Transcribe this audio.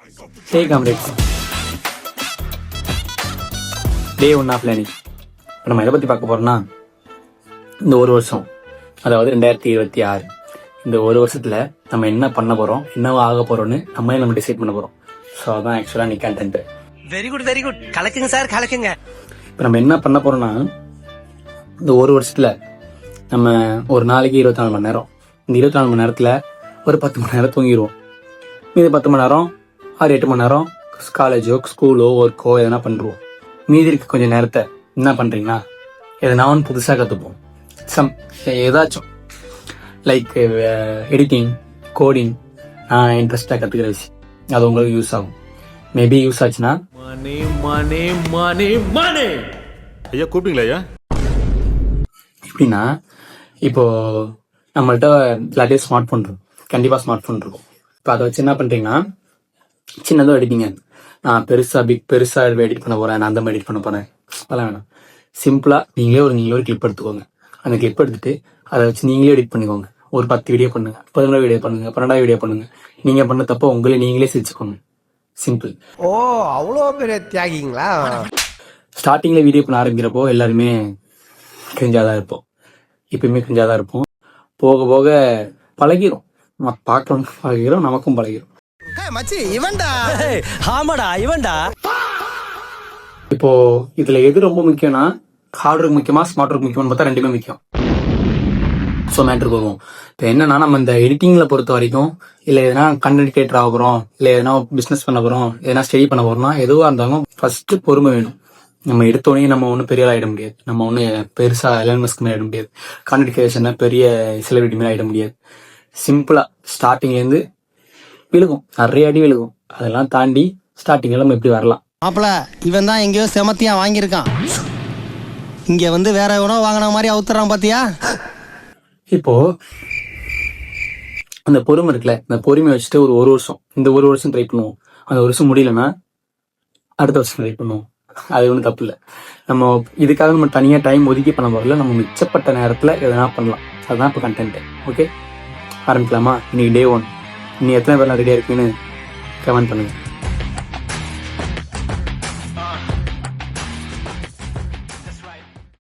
Hey comrades, day 1 of learning. இப்போ நம்ம எதை பற்றி பார்க்க போகிறோம்னா, இந்த ஒரு வருஷம், அதாவது 2026, இந்த ஒரு வருஷத்தில் நம்ம என்ன பண்ண போகிறோம், என்னவோ ஆக போகிறோன்னு நம்ம டிசைட் பண்ண போகிறோம். ஸோ அதான் ஆக்சுவலாக நீ கண்டென்ட். வெரி குட் கலக்குங்க சார், கலக்குங்க. இப்போ நம்ம என்ன பண்ண போகிறோம்னா, இந்த ஒரு வருஷத்தில் நம்ம ஒரு நாளைக்கு 24 மணி நேரம், இந்த 24 மணி நேரத்தில் ஒரு 10 மணி நேரம் தூங்கிடுவோம். மீதி 10 மணி நேரம் 6-8 மணி நேரம் காலேஜோ ஸ்கூலோ ஒர்க்கோ எதனா பண்ணுருவோம். மீதி இருக்க கொஞ்சம் நேரத்தை என்ன பண்ணுறீங்கன்னா, எதனா ஒன்று புதுசாக கற்றுப்போம். ஏதாச்சும் லைக் எடிட்டிங், கோடிங், நான் இன்ட்ரெஸ்டாக கற்றுக்கிற விஷயம், அது உங்களுக்கு யூஸ் ஆகும். மேபி யூஸ் ஆச்சுன்னா ஐயா கூப்பிட்டீங்களா ஐயா? எப்படின்னா, இப்போது நம்மள்ட்ட எல்லாத்தையும் ஸ்மார்ட் ஃபோன் இருக்கும், கண்டிப்பாக ஸ்மார்ட் ஃபோன் இருக்கும். இப்போ அதை வச்சு என்ன பண்ணுறீங்கன்னா, சின்னதோ எடிட்டிங்க, நான் பெருசாக எடிட் பண்ண போகிறேன், நான் அந்த மாதிரி எடிட் பண்ண போகிறேன், அதெல்லாம் வேணாம். சிம்பிளாக நீங்களே ஒரு கிளிப் எடுத்துக்கோங்க. அந்த கிளிப் எடுத்துகிட்டு அதை வச்சு நீங்களே எடிட் பண்ணிக்கோங்க. ஒரு 10 வீடியோ பண்ணுங்கள், 11 வீடியோ பண்ணுங்கள், 12 வீடியோ பண்ணுங்கள். நீங்கள் பண்ண தப்போ நீங்களே சிரிச்சுக்கோங்க. சிம்பிள். ஓ, அவ்வளோ பெரிய தியாகிங்களா? ஸ்டார்டிங்கில் வீடியோ பண்ண ஆரம்பிக்கிறப்போ எல்லாருமே கிரிஞ்சாக தான் இருப்போம், எப்பயுமே கிரிஞ்சாக தான் இருப்போம். போக போக பழகிரும், பார்க்கறவங்க பழகிரும், நமக்கும் பழகிரும். மச்சி இவன்டா, ஆமாடா இவன்டா. இப்போ இதுல எது ரொம்ப முக்கியம்னா, ஹார்ட் ஒர்க் முக்கியமா ஸ்மார்ட் ஒர்க் முக்கியம்னு பார்த்தா ரெண்டுமே முக்கியம். ஸோ மேட்ருக்கு வருவோம். இப்போ என்னன்னா, நம்ம இந்த எடிட்டிங்ல பொறுத்த வரைக்கும், இல்லை எதனா கண்டென்ட் கிரியேட்டர் ஆகுறோம், இல்லை எதனா பிஸ்னஸ் பண்ண போகிறோம், எதனா ஸ்டடி பண்ண போகிறோம்னா, எதுவாக இருந்தாலும் ஃபர்ஸ்ட் பொறுமை வேணும். நம்ம எடுத்தோடனே நம்ம ஒன்றும் பெரிய ஆகிட முடியாது, நம்ம ஒன்றும் பெருசாக எலன் மஸ்க் மாதிரி ஆகிட முடியாது, கண்டென்ட் கிரியேஷனை பெரிய செலிபிரிட்டி மாதிரி ஆகிட முடியாது. சிம்பிளாக ஸ்டார்டிங்லேருந்து விழுகும், நிறைய அடி விழுகும். அதெல்லாம் தாண்டி ஸ்டார்டிங்கில் நம்ம எப்படி வரலாம். மாப்பிள, இவன் தான் எங்கேயோ செமத்தியா வாங்கியிருக்கான், இங்க வந்து வேற எவனோ வாங்கின மாதிரி அவுத்துறான் பாத்தியா. இப்போ அந்த பொறுமை இருக்குல்ல, இந்த பொறுமை வச்சுட்டு ஒரு வருஷம், இந்த ஒரு வருஷம் ட்ரை பண்ணுவோம். அந்த வருஷம் முடியலன்னா அடுத்த வருஷம் ட்ரை பண்ணுவோம். அது ஒன்றும் தப்பு இல்லை. நம்ம இதுக்காக நம்ம தனியாக டைம் ஒதுக்கி பண்ண போகிறதில்ல, நம்ம மிச்சப்பட்ட நேரத்தில் எதனா பண்ணலாம். அதுதான் இப்போ கண்டென்ட். ஓகே, ஆரம்பிக்கலாமா? இன்னைக்கு டே 1. நீ எத்தனை பேர்லாம் ரெடியாக இருக்குன்னு கமெண்ட் பண்ணுங்க.